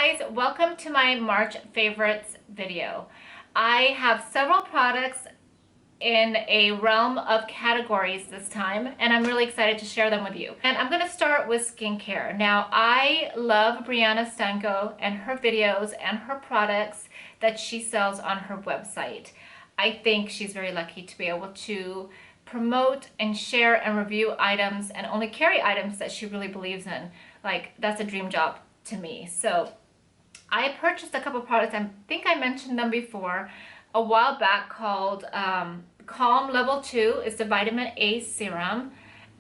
guys, welcome to my March favorites video. I have several products in a realm of categories this time, and I'm really excited to share them with you. And I'm going to start with skincare. Now, I love Brianna Stanko and her videos and her products that she sells on her website. I think she's very lucky to be able to promote and share and review items and only carry items that she really believes in. Like, that's a dream job to me. So I purchased a couple products. I think I mentioned them before a while back, called Calm Level 2 is the Vitamin A Serum,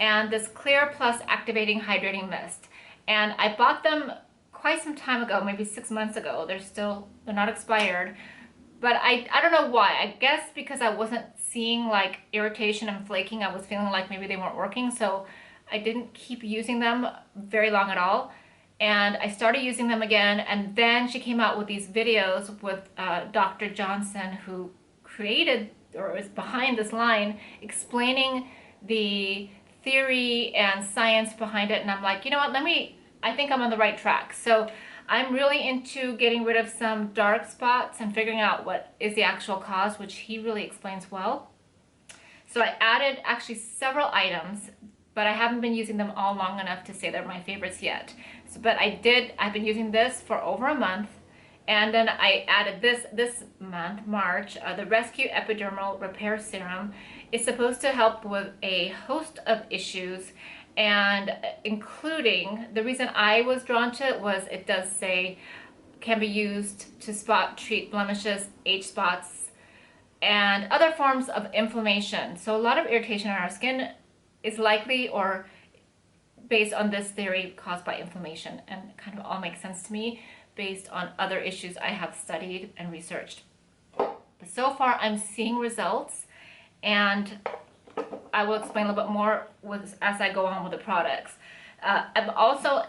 and this Clear Plus Activating Hydrating Mist. And I bought them quite some time ago, maybe 6 months ago. They're not expired. But I don't know why. I guess because I wasn't seeing like irritation and flaking. I was feeling like maybe they weren't working. So I didn't keep using them very long at all. And I started using them again. And then she came out with these videos with Dr. Johnson, who created or is behind this line, explaining the theory and science behind it. And I'm like, you know what, I think I'm on the right track. So I'm really into getting rid of some dark spots and figuring out what is the actual cause, which he really explains well. So I added actually several items, but I haven't been using them all long enough to say they're my favorites yet. So, but I've been using this for over a month. And then I added this month, March, the Rescue Epidermal Repair Serum. It's supposed to help with a host of issues, and including, the reason I was drawn to it was it does say can be used to treat blemishes, age spots, and other forms of inflammation. So a lot of irritation on our skin is likely or based on this theory caused by inflammation, and it kind of all makes sense to me based on other issues I have studied and researched. But so far I'm seeing results, and I will explain a little bit more as I go on with the products. I'm also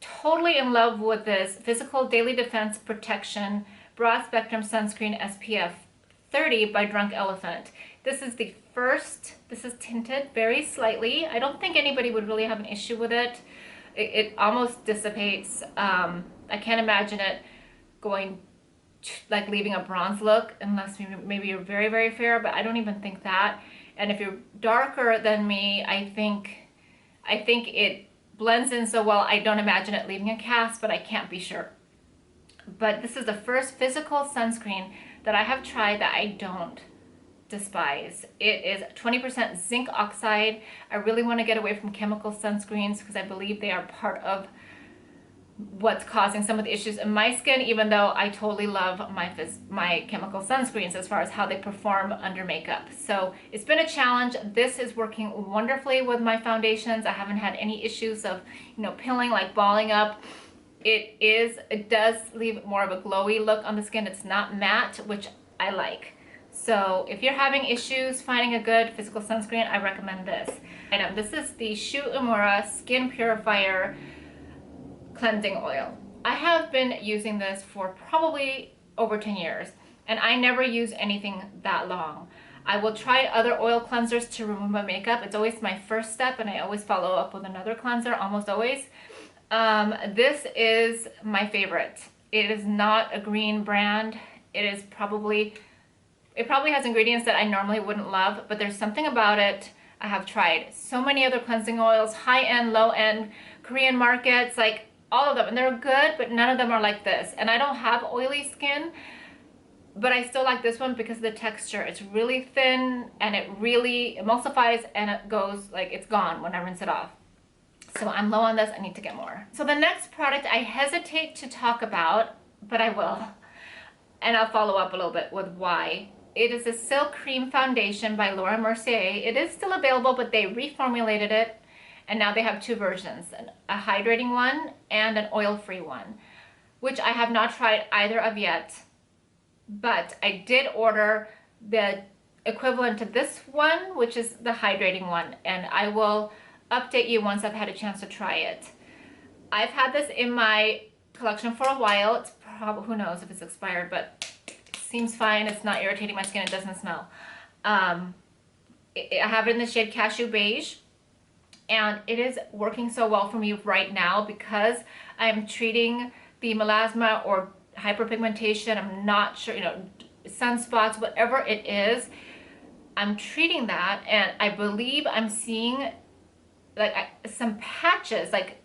totally in love with this Physical Daily Defense Protection Broad Spectrum Sunscreen SPF 30 by Drunk Elephant. This is the first, this is tinted very slightly. I don't think anybody would really have an issue with it. It almost dissipates. I can't imagine it going like leaving a bronze look, unless maybe you're very, very fair, but I don't even think that. And if you're darker than me, I think it blends in so well. I don't imagine it leaving a cast, but I can't be sure. But this is the first physical sunscreen that I have tried that I don't despise. It is 20% zinc oxide. I really want to get away from chemical sunscreens because I believe they are part of what's causing some of the issues in my skin, even though I totally love my chemical sunscreens as far as how they perform under makeup. So it's been a challenge. This is working wonderfully with my foundations. I haven't had any issues of, pilling, like balling up. It does leave more of a glowy look on the skin. It's not matte, which I like. So if you're having issues finding a good physical sunscreen, I recommend this. This is the Uemura Skin Purifier Cleansing Oil. I have been using this for probably over 10 years, and I never use anything that long. I will try other oil cleansers to remove my makeup. It's always my first step, and I always follow up with another cleanser, almost always. This is my favorite. It is not a green brand. It probably has ingredients that I normally wouldn't love, but there's something about it. I have tried so many other cleansing oils, high-end, low-end, Korean markets, like all of them, and they're good, but none of them are like this. And I don't have oily skin, but I still like this one because of the texture. It's really thin, and it really emulsifies, and it goes, like, it's gone when I rinse it off. So I'm low on this. I need to get more. So the next product I hesitate to talk about, but I will, and I'll follow up a little bit with why. It is a Silk Cream Foundation by Laura Mercier. It is still available, but they reformulated it, and now they have two versions, a hydrating one and an oil-free one, which I have not tried either of yet, but I did order the equivalent to this one, which is the hydrating one, and I will update you once I've had a chance to try it. I've had this in my collection for a while. It's probably, who knows if it's expired, but it seems fine. It's not irritating my skin. It doesn't smell. I have it in the shade Cashew Beige, and it is working so well for me right now because I am treating the melasma or hyperpigmentation, I'm not sure, you know, sunspots, whatever it is, I'm treating that, and I believe I'm seeing like some patches, like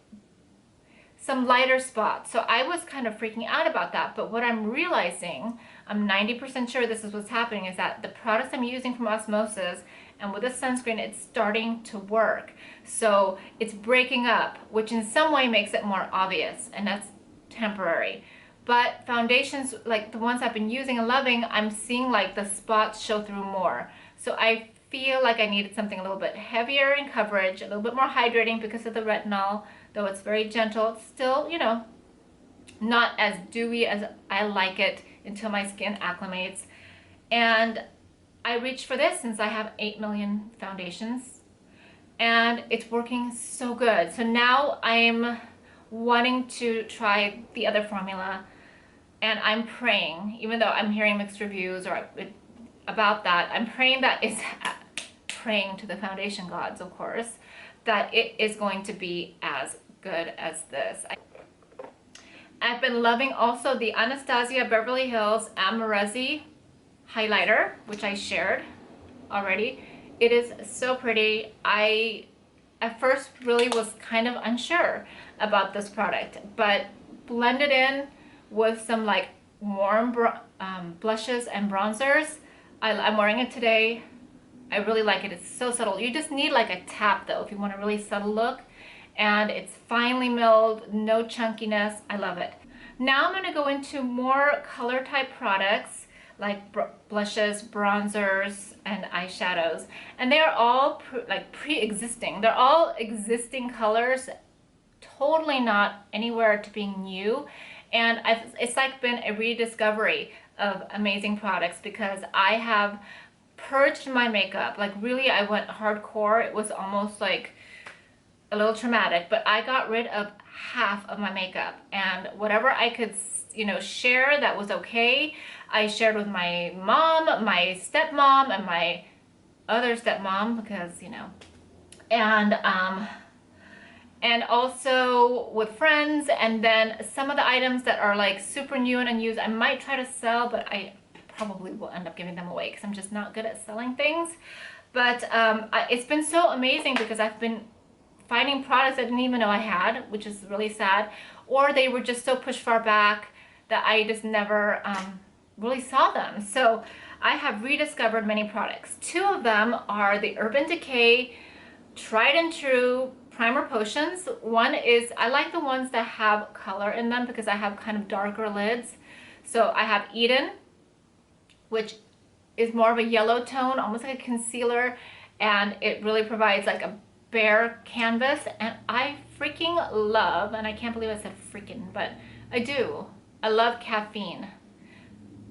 some lighter spots. So I was kind of freaking out about that, but what I'm realizing, I'm 90% sure this is what's happening, is that the products I'm using from Osmosis and with the sunscreen, it's starting to work. So it's breaking up, which in some way makes it more obvious, and that's temporary. But foundations like the ones I've been using and loving, I'm seeing like the spots show through more. So I feel like I needed something a little bit heavier in coverage, a little bit more hydrating because of the retinol. Though it's very gentle, it's still, you know, not as dewy as I like it until my skin acclimates. And I reached for this since I have 8 million foundations, and it's working so good. So now I'm wanting to try the other formula, and I'm praying, even though I'm hearing mixed reviews about that, I'm praying that it's praying to the foundation gods, of course, that it is going to be as good as this. I've been loving also the Anastasia Beverly Hills Amrezy highlighter, which I shared already. It is so pretty. I at first really was kind of unsure about this product, but blended in with some like warm blushes and bronzers. I'm wearing it today. I really like it. It's so subtle. You just need like a tap though if you want a really subtle look. And it's finely milled, no chunkiness. I love it. Now I'm going to go into more color type products like blushes, bronzers, and eyeshadows. And they are all pre-existing. They're all existing colors, totally not anywhere to being new. And it's like been a rediscovery of amazing products because I have purged my makeup. Like really, I went hardcore. It was almost like a little traumatic, but I got rid of half of my makeup, and whatever I could, you know, share that was okay, I shared with my mom, my stepmom, and my other stepmom, because, you know, and also with friends. And then some of the items that are like super new and unused, I might try to sell, but I probably will end up giving them away because I'm just not good at selling things. But it's been so amazing because I've been finding products I didn't even know I had, which is really sad, or they were just so pushed far back that I just never really saw them. So I have rediscovered many products. Two of them are the Urban Decay tried and true primer potions. One is, I like the ones that have color in them because I have kind of darker lids. So I have Eden, which is more of a yellow tone, almost like a concealer, and it really provides like a bare canvas, and I freaking love, and I can't believe I said freaking, but I do. I love Caffeine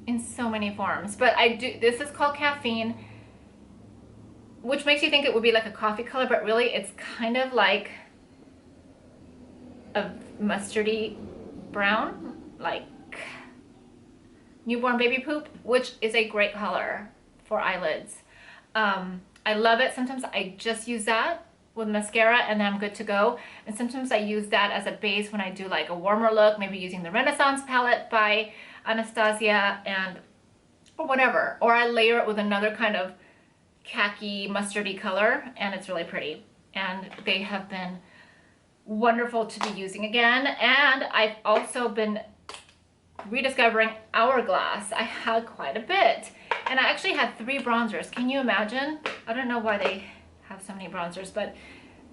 in so many forms, but I do. This is called Caffeine, which makes you think it would be like a coffee color, but really it's kind of like a mustardy brown, like newborn baby poop, which is a great color for eyelids. I love it. Sometimes I just use that with mascara and then I'm good to go. And sometimes I use that as a base when I do like a warmer look, maybe using the Renaissance palette by Anastasia or whatever. Or I layer it with another kind of khaki mustardy color, and it's really pretty. And they have been wonderful to be using again. And I've also been rediscovering Hourglass. I had quite a bit. And I actually had 3 bronzers. Can you imagine? I don't know why they have so many bronzers, but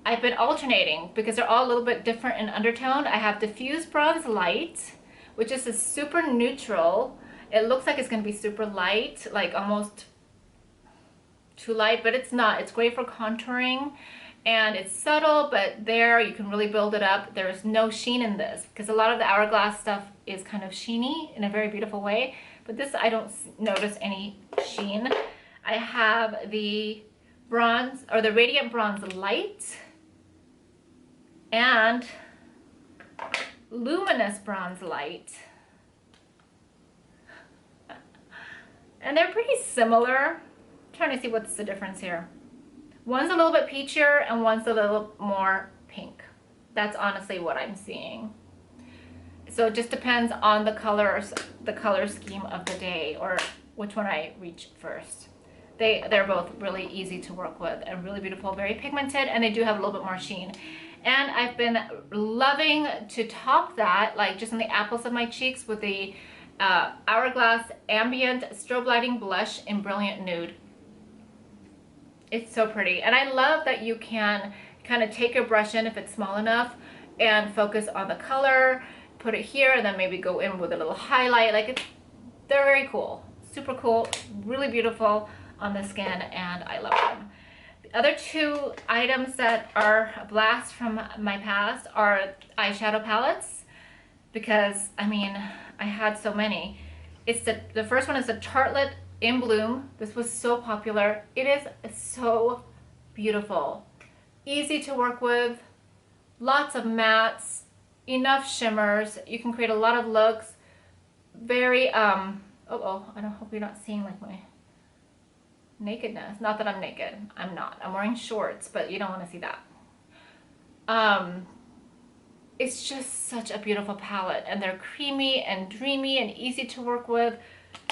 I've been alternating because they're all a little bit different in undertone. I have Diffused Bronze Light, which is a super neutral. It looks like it's going to be super light, like almost too light, but it's not. It's great for contouring, and it's subtle, but there you can really build it up. There's no sheen in this because a lot of the Hourglass stuff is kind of sheeny in a very beautiful way, but this I don't notice any sheen. I have the bronze, or the Radiant Bronze Light, and Luminous Bronze Light. And they're pretty similar. I'm trying to see what's the difference here. One's a little bit peachier and one's a little more pink. That's honestly what I'm seeing. So it just depends on the color scheme of the day, or which one I reach first. They're both really easy to work with and really beautiful, very pigmented, and they do have a little bit more sheen. And I've been loving to top that, like just on the apples of my cheeks, with the Hourglass Ambient Strobe Lighting Blush in Brilliant Nude. It's so pretty. And I love that you can kind of take your brush in if it's small enough and focus on the color, put it here, and then maybe go in with a little highlight. Like, they're very cool, super cool, really beautiful on the skin, and I love them. The other two items that are a blast from my past are eyeshadow palettes, because I mean, I had so many. It's the first one is the Tartelette in Bloom. This was so popular. It is so beautiful, easy to work with, lots of mattes, enough shimmers. You can create a lot of looks. Very I don't hope you're not seeing like my nakedness. Not that I'm naked, I'm not. I'm wearing shorts, but you don't want to see that. It's just such a beautiful palette, and they're creamy and dreamy and easy to work with.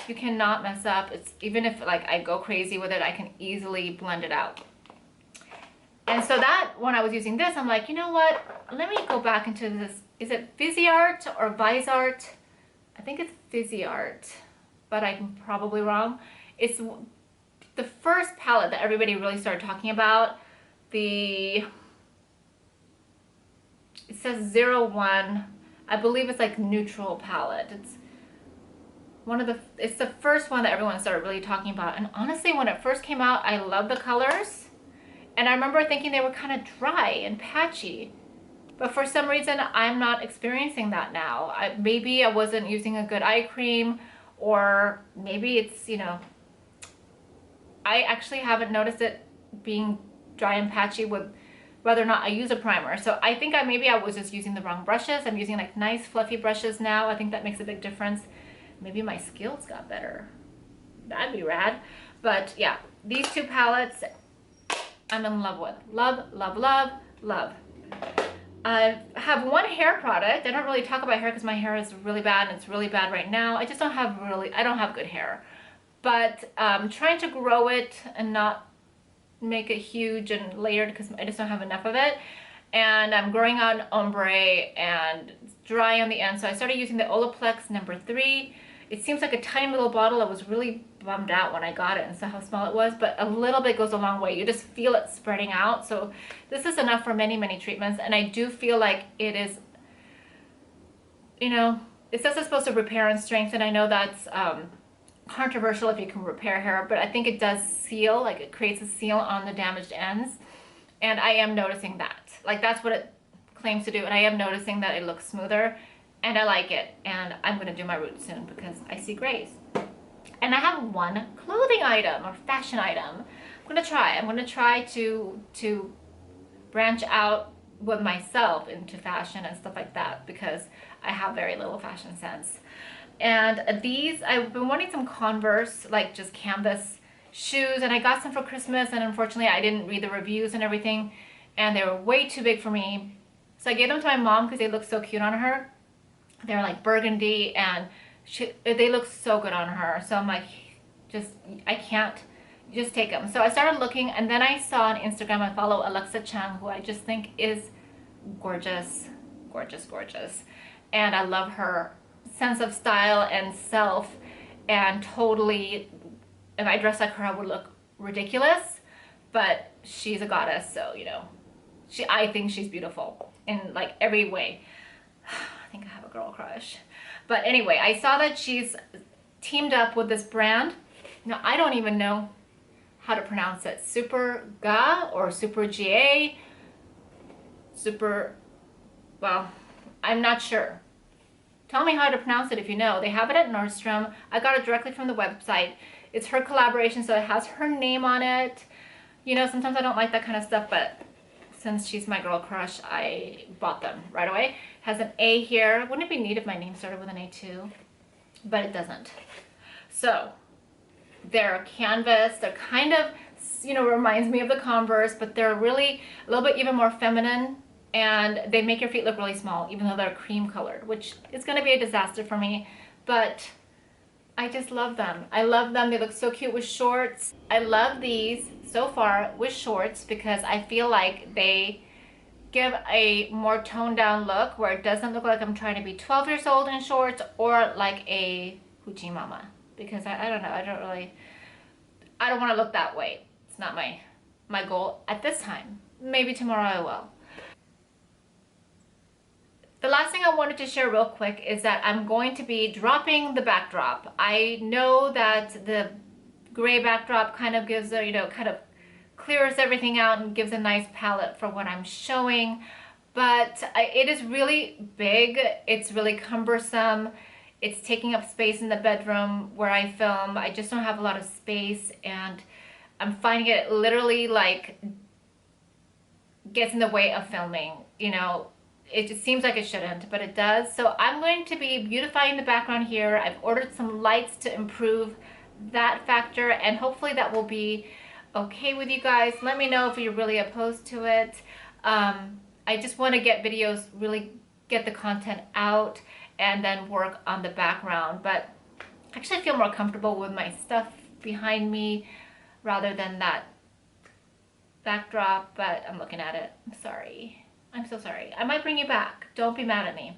You cannot mess up. It's, even if like I go crazy with it, I can easily blend it out. And so that, when I was using this, I'm like, you know what, let me go back into this. Is it Viseart or Viseart? I think it's Viseart, but I'm probably wrong. It's the first palette that everybody really started talking about. It says 01. I believe it's like neutral palette. It's the first one that everyone started really talking about. And honestly, when it first came out, I loved the colors. And I remember thinking they were kind of dry and patchy. But for some reason, I'm not experiencing that now. Maybe I wasn't using a good eye cream, or maybe it's, you know, I actually haven't noticed it being dry and patchy with whether or not I use a primer. So I think maybe I was just using the wrong brushes. I'm using like nice fluffy brushes now. I think that makes a big difference. Maybe my skills got better. That'd be rad. But yeah, these two palettes I'm in love with. Love, love, love, love. I have one hair product. I don't really talk about hair because my hair is really bad, and it's really bad right now. I just don't have I don't have good hair. But I'm trying to grow it and not make it huge and layered, because I just don't have enough of it. And I'm growing out ombre, and it's dry on the end. So I started using the Olaplex number 3. It seems like a tiny little bottle. I was really bummed out when I got it and saw how small it was, but a little bit goes a long way. You just feel it spreading out. So this is enough for many, many treatments. And I do feel like it is, you know, it says it's supposed to repair and strengthen. I know that's controversial if you can repair hair, but I think it does seal, like it creates a seal on the damaged ends. And I am noticing that. Like, that's what it claims to do. And I am noticing that it looks smoother, and I like it. And I'm gonna do my roots soon because I see grays. And I have one clothing item or fashion item. I'm gonna try to branch out with myself into fashion and stuff like that, because I have very little fashion sense. And these, I've been wanting some Converse, like just canvas shoes, and I got some for Christmas, and unfortunately I didn't read the reviews and everything, and they were way too big for me. So I gave them to my mom because they look so cute on her. They're like burgundy, and they look so good on her. So I'm like, I can't, just take them. So I started looking, and then I saw on Instagram, I follow Alexa Chung, who I just think is gorgeous, gorgeous, gorgeous. And I love her sense of style and self, and totally, if I dress like her, I would look ridiculous, but she's a goddess, so, you know, I think she's beautiful in like every way. I think I have a girl crush. But anyway, I saw that she's teamed up with this brand. Now, I don't even know how to pronounce it. SuperGa or SuperGa? Well, I'm not sure. Tell me how to pronounce it if you know. They have it at Nordstrom. I got it directly from the website. It's her collaboration, so it has her name on it. You know, sometimes I don't like that kind of stuff, but since she's my girl crush, I bought them right away. It has an A here. Wouldn't it be neat if my name started with an A too? But it doesn't. So they're canvas. They're kind of, you know, reminds me of the Converse, but they're really a little bit even more feminine and they make your feet look really small even though they're cream colored, which is going to be a disaster for me, but I just love them. I love them. They look so cute with shorts. I love these so far with shorts because I feel like they give a more toned down look where it doesn't look like I'm trying to be 12 years old in shorts or like a hoochie mama, because I don't know, I don't want to look that way. It's not my goal at this time. Maybe tomorrow I will. The last thing I wanted to share real quick is that I'm going to be dropping the backdrop. I know that the gray backdrop kind of gives a, kind of clears everything out and gives a nice palette for what I'm showing, but it is really big. It's really cumbersome. It's taking up space in the bedroom where I film. I just don't have a lot of space, and I'm finding it literally like gets in the way of filming. It just seems like it shouldn't, but it does. So I'm going to be beautifying the background here. I've ordered some lights to improve that factor, and hopefully that will be okay with you guys. Let me know if you're really opposed to it. I just want to get videos, really get the content out, and then work on the background. But actually I feel more comfortable with my stuff behind me rather than that backdrop, but I'm looking at it. I'm sorry. I'm so sorry. I might bring you back. Don't be mad at me.